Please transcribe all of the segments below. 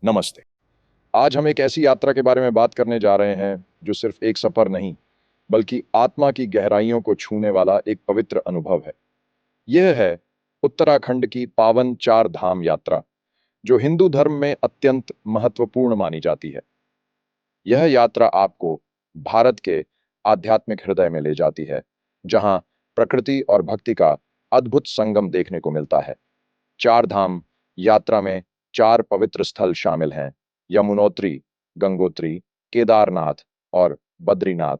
नमस्ते। आज हम एक ऐसी यात्रा के बारे में बात करने जा रहे हैं जो सिर्फ एक सफर नहीं, बल्कि आत्मा की गहराइयों को छूने वाला एक पवित्र अनुभव है। यह है उत्तराखंड की पावन चार धाम यात्रा, जो हिंदू धर्म में अत्यंत महत्वपूर्ण मानी जाती है। यह यात्रा आपको भारत के आध्यात्मिक हृदय में ले जाती है, जहां प्रकृति और भक्ति का अद्भुत संगम देखने को मिलता है। चार धाम यात्रा में चार पवित्र स्थल शामिल हैं: यमुनोत्री, गंगोत्री, केदारनाथ और बद्रीनाथ।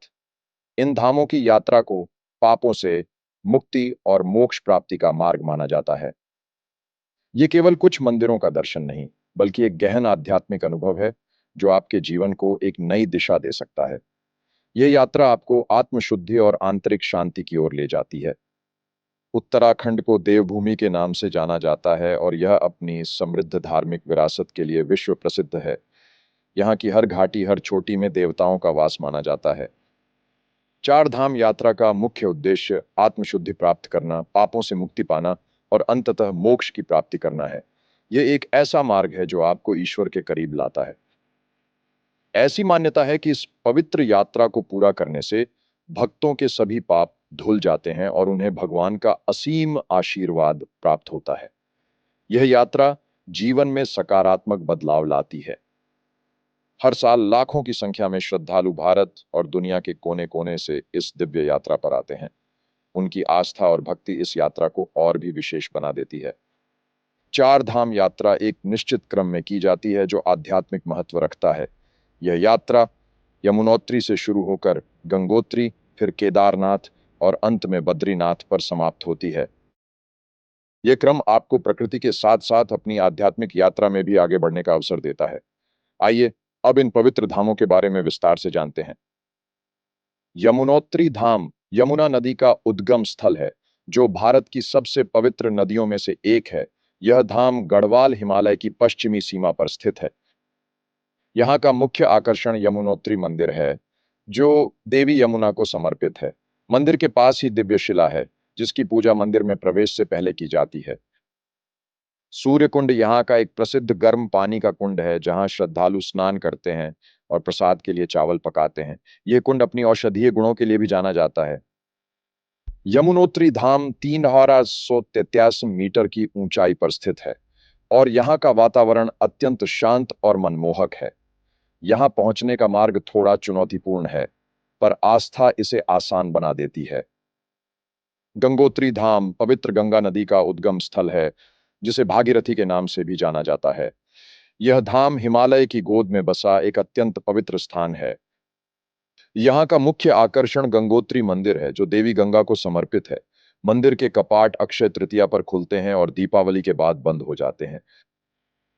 इन धामों की यात्रा को पापों से मुक्ति और मोक्ष प्राप्ति का मार्ग माना जाता है। ये केवल कुछ मंदिरों का दर्शन नहीं, बल्कि एक गहन आध्यात्मिक अनुभव है जो आपके जीवन को एक नई दिशा दे सकता है। यह यात्रा आपको आत्मशुद्धि और आंतरिक शांति की ओर ले जाती है। उत्तराखंड को देवभूमि के नाम से जाना जाता है और यह अपनी समृद्ध धार्मिक विरासत के लिए विश्व प्रसिद्ध है। यहाँ की हर घाटी, हर चोटी में देवताओं का वास माना जाता है। चार धाम यात्रा का मुख्य उद्देश्य आत्मशुद्धि प्राप्त करना, पापों से मुक्ति पाना और अंततः मोक्ष की प्राप्ति करना है। यह एक ऐसा मार्ग है जो आपको ईश्वर के करीब लाता है। ऐसी मान्यता है कि इस पवित्र यात्रा को पूरा करने से भक्तों के सभी पाप धुल जाते हैं और उन्हें भगवान का असीम आशीर्वाद प्राप्त होता है। यह यात्रा जीवन में सकारात्मक बदलाव लाती है। हर साल लाखों की संख्या में श्रद्धालु भारत और दुनिया के कोने-कोने से इस दिव्य यात्रा पर आते हैं। उनकी आस्था और भक्ति इस यात्रा को और भी विशेष बना देती है। चार धाम यात्रा एक निश्चित क्रम में की जाती है जो आध्यात्मिक महत्व रखता है। यह यात्रा यमुनोत्री से शुरू होकर गंगोत्री, फिर केदारनाथ और अंत में बद्रीनाथ पर समाप्त होती है। यह क्रम आपको प्रकृति के साथ-साथ अपनी आध्यात्मिक यात्रा में भी आगे बढ़ने का अवसर देता है। आइए अब इन पवित्र धामों के बारे में विस्तार से जानते हैं। यमुनोत्री धाम यमुना नदी का उद्गम स्थल है, जो भारत की सबसे पवित्र नदियों में से एक है। यह धाम गढ़वाल हिमालय की पश्चिमी सीमा पर स्थित है। यहाँ का मुख्य आकर्षण यमुनोत्री मंदिर है, जो देवी यमुना को समर्पित है। मंदिर के पास ही दिव्य शिला है, जिसकी पूजा मंदिर में प्रवेश से पहले की जाती है। सूर्य कुंड यहाँ का एक प्रसिद्ध गर्म पानी का कुंड है, जहाँ श्रद्धालु स्नान करते हैं और प्रसाद के लिए चावल पकाते हैं। यह कुंड अपनी औषधीय गुणों के लिए भी जाना जाता है। यमुनोत्री धाम 3,883 मीटर की ऊंचाई पर स्थित है और यहाँ का वातावरण अत्यंत शांत और मनमोहक है। यहाँ पहुंचने का मार्ग थोड़ा चुनौतीपूर्ण है, पर आस्था इसे आसान बना देती है। गंगोत्री धाम पवित्र गंगा नदी का उद्गम स्थल है, जिसे भागीरथी के नाम से भी जाना जाता है। यह धाम हिमालय की गोद में बसा एक अत्यंत पवित्र स्थान है। यहाँ का मुख्य आकर्षण गंगोत्री मंदिर है, जो देवी गंगा को समर्पित है। मंदिर के कपाट अक्षय तृतीया पर खुलते हैं और दीपावली के बाद बंद हो जाते हैं।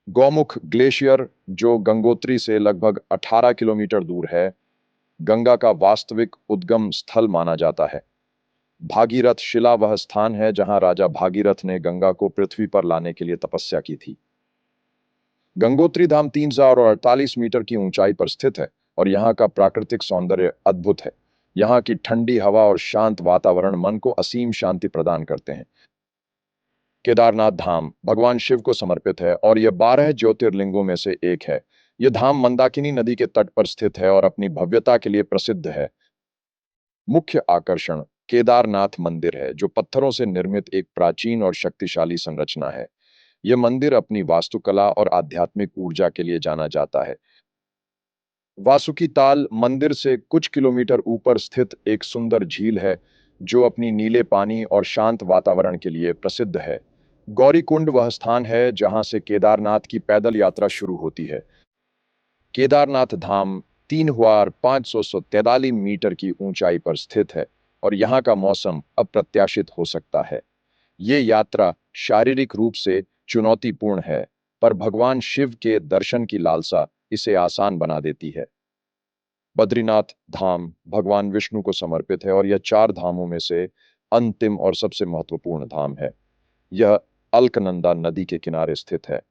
गौमुख ग्लेशियर, जो गंगोत्री से लगभग 18 किलोमीटर दूर है, गंगा का वास्तविक उद्गम स्थल माना जाता है। भागीरथ शिला वह स्थान है जहां राजा भागीरथ ने गंगा को पृथ्वी पर लाने के लिए तपस्या की थी। गंगोत्री धाम 3,048 मीटर की ऊंचाई पर स्थित है और यहाँ का प्राकृतिक सौंदर्य अद्भुत है। यहाँ की ठंडी हवा और शांत वातावरण मन को असीम शांति प्रदान करते हैं। केदारनाथ धाम भगवान शिव को समर्पित है और यह 12 ज्योतिर्लिंगों में से एक है। यह धाम मंदाकिनी नदी के तट पर स्थित है और अपनी भव्यता के लिए प्रसिद्ध है। मुख्य आकर्षण केदारनाथ मंदिर है, जो पत्थरों से निर्मित एक प्राचीन और शक्तिशाली संरचना है। यह मंदिर अपनी वास्तुकला और आध्यात्मिक ऊर्जा के लिए जाना जाता है। वासुकी ताल मंदिर से कुछ किलोमीटर ऊपर स्थित एक सुंदर झील है, जो अपनी नीले पानी और शांत वातावरण के लिए प्रसिद्ध है। गौरीकुंड वह स्थान है जहां से केदारनाथ की पैदल यात्रा शुरू होती है। केदारनाथ धाम 3,543 मीटर की ऊंचाई पर स्थित है और यहाँ का मौसम अप्रत्याशित हो सकता है। ये यात्रा शारीरिक रूप से चुनौतीपूर्ण है, पर भगवान शिव के दर्शन की लालसा इसे आसान बना देती है। बद्रीनाथ धाम भगवान विष्णु को समर्पित है और यह चार धामों में से अंतिम और सबसे महत्वपूर्ण धाम है। यह अलकनंदा नदी के किनारे स्थित है।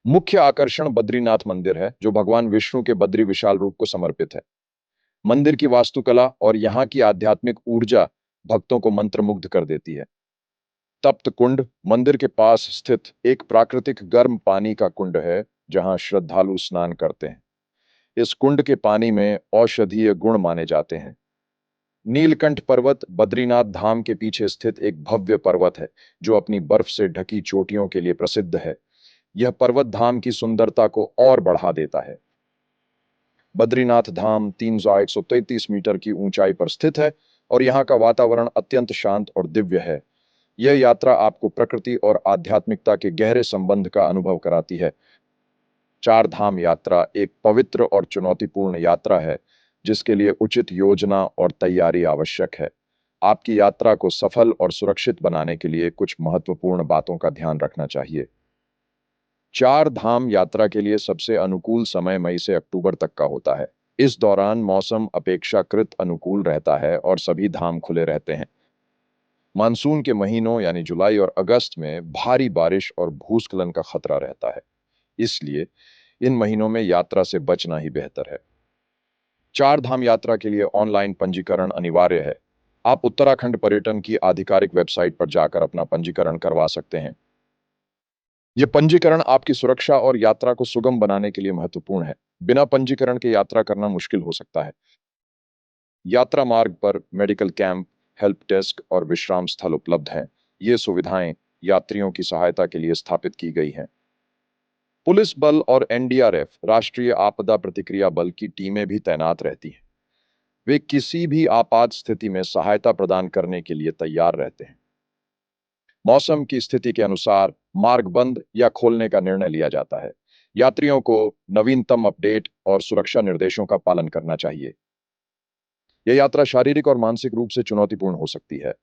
मुख्य आकर्षण बद्रीनाथ मंदिर है, जो भगवान विष्णु के बद्री विशाल रूप को समर्पित है। मंदिर की वास्तुकला और यहाँ की आध्यात्मिक ऊर्जा भक्तों को मंत्रमुग्ध कर देती है। तप्त कुंड मंदिर के पास स्थित एक प्राकृतिक गर्म पानी का कुंड है, जहां श्रद्धालु स्नान करते हैं। इस कुंड के पानी में औषधीय गुण माने जाते हैं। नीलकंठ पर्वत बद्रीनाथ धाम के पीछे स्थित एक भव्य पर्वत है, जो अपनी बर्फ से ढकी चोटियों के लिए प्रसिद्ध है। यह पर्वत धाम की सुंदरता को और बढ़ा देता है। बद्रीनाथ धाम 3133 मीटर की ऊंचाई पर स्थित है और यहाँ का वातावरण अत्यंत शांत और दिव्य है। यह यात्रा आपको प्रकृति और आध्यात्मिकता के गहरे संबंध का अनुभव कराती है। चार धाम यात्रा एक पवित्र और चुनौतीपूर्ण यात्रा है, जिसके लिए उचित योजना और तैयारी आवश्यक है। आपकी यात्रा को सफल और सुरक्षित बनाने के लिए कुछ महत्वपूर्ण बातों का ध्यान रखना चाहिए। चार धाम यात्रा के लिए सबसे अनुकूल समय मई से अक्टूबर तक का होता है। इस दौरान मौसम अपेक्षाकृत अनुकूल रहता है और सभी धाम खुले रहते हैं। मानसून के महीनों यानी जुलाई और अगस्त में भारी बारिश और भूस्खलन का खतरा रहता है, इसलिए इन महीनों में यात्रा से बचना ही बेहतर है। चार धाम यात्रा के लिए ऑनलाइन पंजीकरण अनिवार्य है। आप उत्तराखंड पर्यटन की आधिकारिक वेबसाइट पर जाकर अपना पंजीकरण करवा सकते हैं। यह पंजीकरण आपकी सुरक्षा और यात्रा को सुगम बनाने के लिए महत्वपूर्ण है। बिना पंजीकरण के यात्रा करना मुश्किल हो सकता है। यात्रा मार्ग पर मेडिकल कैंप, हेल्प डेस्क और विश्राम स्थल उपलब्ध हैं। ये सुविधाएं यात्रियों की सहायता के लिए स्थापित की गई हैं। पुलिस बल और एनडीआरएफ, राष्ट्रीय आपदा प्रतिक्रिया बल की टीमें भी तैनात रहती हैं। वे किसी भी आपात स्थिति में सहायता प्रदान करने के लिए तैयार रहते हैं। मौसम की स्थिति के अनुसार मार्ग बंद या खोलने का निर्णय लिया जाता है। यात्रियों को नवीनतम अपडेट और सुरक्षा निर्देशों का पालन करना चाहिए। यह यात्रा शारीरिक और मानसिक रूप से चुनौतीपूर्ण हो सकती है,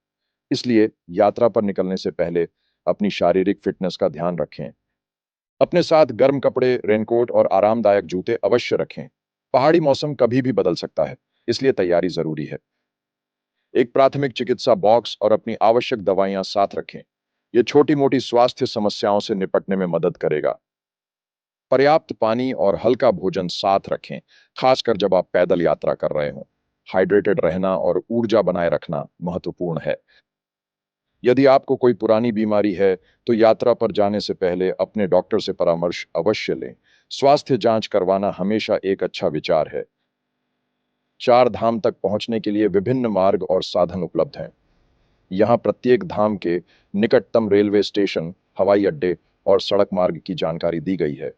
इसलिए यात्रा पर निकलने से पहले अपनी शारीरिक फिटनेस का ध्यान रखें। अपने साथ गर्म कपड़े, रेनकोट और आरामदायक जूते अवश्य रखें। पहाड़ी मौसम कभी भी बदल सकता है, इसलिए तैयारी जरूरी है। एक प्राथमिक चिकित्सा बॉक्स और अपनी आवश्यक दवाइयां साथ रखें। यह छोटी-मोटी स्वास्थ्य समस्याओं से निपटने में मदद करेगा। पर्याप्त पानी और हल्का भोजन साथ रखें, खासकर जब आप पैदल यात्रा कर रहे हों। हाइड्रेटेड रहना और ऊर्जा बनाए रखना महत्वपूर्ण है। यदि आपको कोई पुरानी बीमारी है, तो यात्रा पर जाने से पहले अपने डॉक्टर से परामर्श अवश्य लें। स्वास्थ्य जांच करवाना हमेशा एक अच्छा विचार है। चार धाम तक पहुंचने के लिए विभिन्न मार्ग और साधन उपलब्ध हैं। यहाँ प्रत्येक धाम के निकटतम रेलवे स्टेशन, हवाई अड्डे और सड़क मार्ग की जानकारी दी गई है।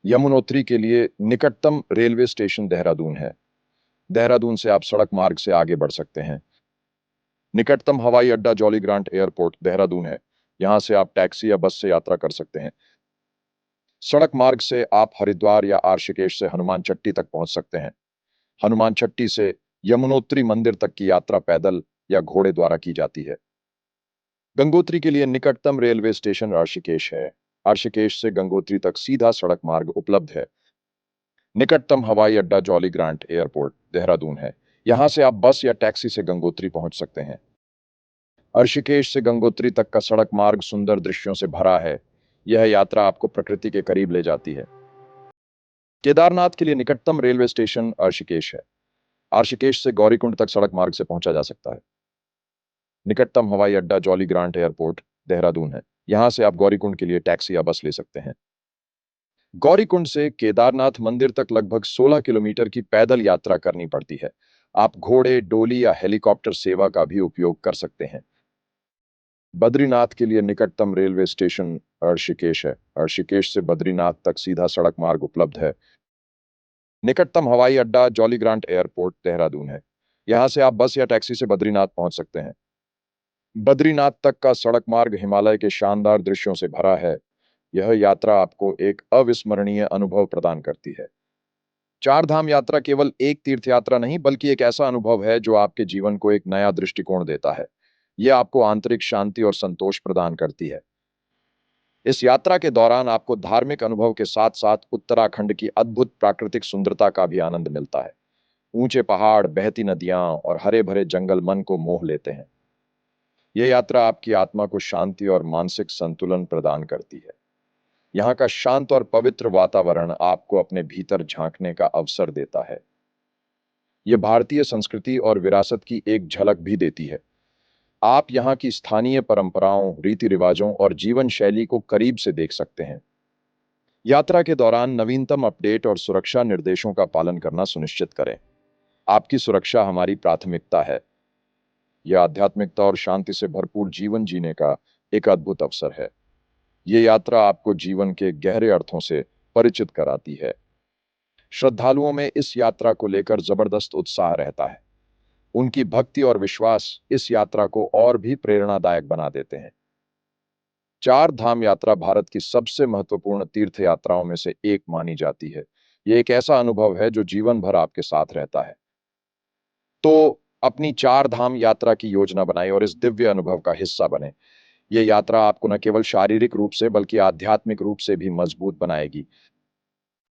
यमुनोत्री के लिए निकटतम रेलवे स्टेशन देहरादून है। देहरादून से आप सड़क मार्ग से आगे बढ़ सकते हैं। निकटतम हवाई अड्डा जॉली ग्रांट एयरपोर्ट देहरादून है। यहाँ से आप टैक्सी या बस से यात्रा कर सकते हैं। सड़क मार्ग से आप हरिद्वार या आर्षिकेश से हनुमान चट्टी तक पहुंच सकते हैं। हनुमान चट्टी से यमुनोत्री मंदिर तक की यात्रा पैदल या घोड़े द्वारा की जाती है। गंगोत्री के लिए निकटतम रेलवे स्टेशन ऋषिकेश है। ऋषिकेश से गंगोत्री तक सीधा सड़क मार्ग उपलब्ध है। निकटतम हवाई अड्डा जॉली ग्रांट एयरपोर्ट देहरादून है। यहाँ से आप बस या टैक्सी से गंगोत्री पहुंच सकते हैं। ऋषिकेश से गंगोत्री तक का सड़क मार्ग सुंदर दृश्यों से भरा है। यह यात्रा आपको प्रकृति के करीब ले जाती है। केदारनाथ के लिए निकटतम रेलवे स्टेशन ऋषिकेश है। ऋषिकेश से गौरीकुंड तक सड़क मार्ग से पहुंचा जा सकता है। निकटतम हवाई अड्डा जॉली ग्रांट एयरपोर्ट देहरादून है। यहाँ से आप गौरीकुंड के लिए टैक्सी या बस ले सकते हैं। गौरीकुंड से केदारनाथ मंदिर तक लगभग 16 किलोमीटर की पैदल यात्रा करनी पड़ती है। आप घोड़े, डोली या हेलीकॉप्टर सेवा का भी उपयोग कर सकते हैं। बद्रीनाथ के लिए निकटतम रेलवे स्टेशन ऋषिकेश है। ऋषिकेश से बद्रीनाथ तक सीधा सड़क मार्ग उपलब्ध है। निकटतम हवाई अड्डा जॉली ग्रांट एयरपोर्ट देहरादून है। यहाँ से आप बस या टैक्सी से बद्रीनाथ पहुंच सकते हैं। बद्रीनाथ तक का सड़क मार्ग हिमालय के शानदार दृश्यों से भरा है। यह यात्रा आपको एक अविस्मरणीय अनुभव प्रदान करती है। चार धाम यात्रा केवल एक तीर्थ यात्रा नहीं, बल्कि एक ऐसा अनुभव है जो आपके जीवन को एक नया दृष्टिकोण देता है। यह आपको आंतरिक शांति और संतोष प्रदान करती है। इस यात्रा के दौरान आपको धार्मिक अनुभव के साथ साथ उत्तराखंड की अद्भुत प्राकृतिक सुंदरता का भी आनंद मिलता है। ऊंचे पहाड़, बहती नदियां और हरे भरे जंगल मन को मोह लेते हैं। यह यात्रा आपकी आत्मा को शांति और मानसिक संतुलन प्रदान करती है। यहाँ का शांत और पवित्र वातावरण आपको अपने भीतर झांकने का अवसर देता है। यह भारतीय संस्कृति और विरासत की एक झलक भी देती है। आप यहाँ की स्थानीय परंपराओं, रीति रिवाजों और जीवन शैली को करीब से देख सकते हैं। यात्रा के दौरान नवीनतम अपडेट और सुरक्षा निर्देशों का पालन करना सुनिश्चित करें। आपकी सुरक्षा हमारी प्राथमिकता है। यह आध्यात्मिकता और शांति से भरपूर जीवन जीने का एक अद्भुत अवसर है। ये यात्रा आपको जीवन के गहरे अर्थों से परिचित कराती है। श्रद्धालुओं में इस यात्रा को लेकर जबरदस्त उत्साह रहता है। उनकी भक्ति और विश्वास इस यात्रा को और भी प्रेरणादायक बना देते हैं। चार धाम यात्रा भारत की सबसे महत्वपूर्ण तीर्थ यात्राओं में से एक मानी जाती है। ये एक ऐसा अनुभव है जो जीवन भर आपके साथ रहता है। तो अपनी चार धाम यात्रा की योजना बनाएं और इस दिव्य अनुभव का हिस्सा बने। ये यात्रा आपको न केवल शारीरिक रूप से बल्कि आध्यात्मिक रूप से भी मजबूत बनाएगी।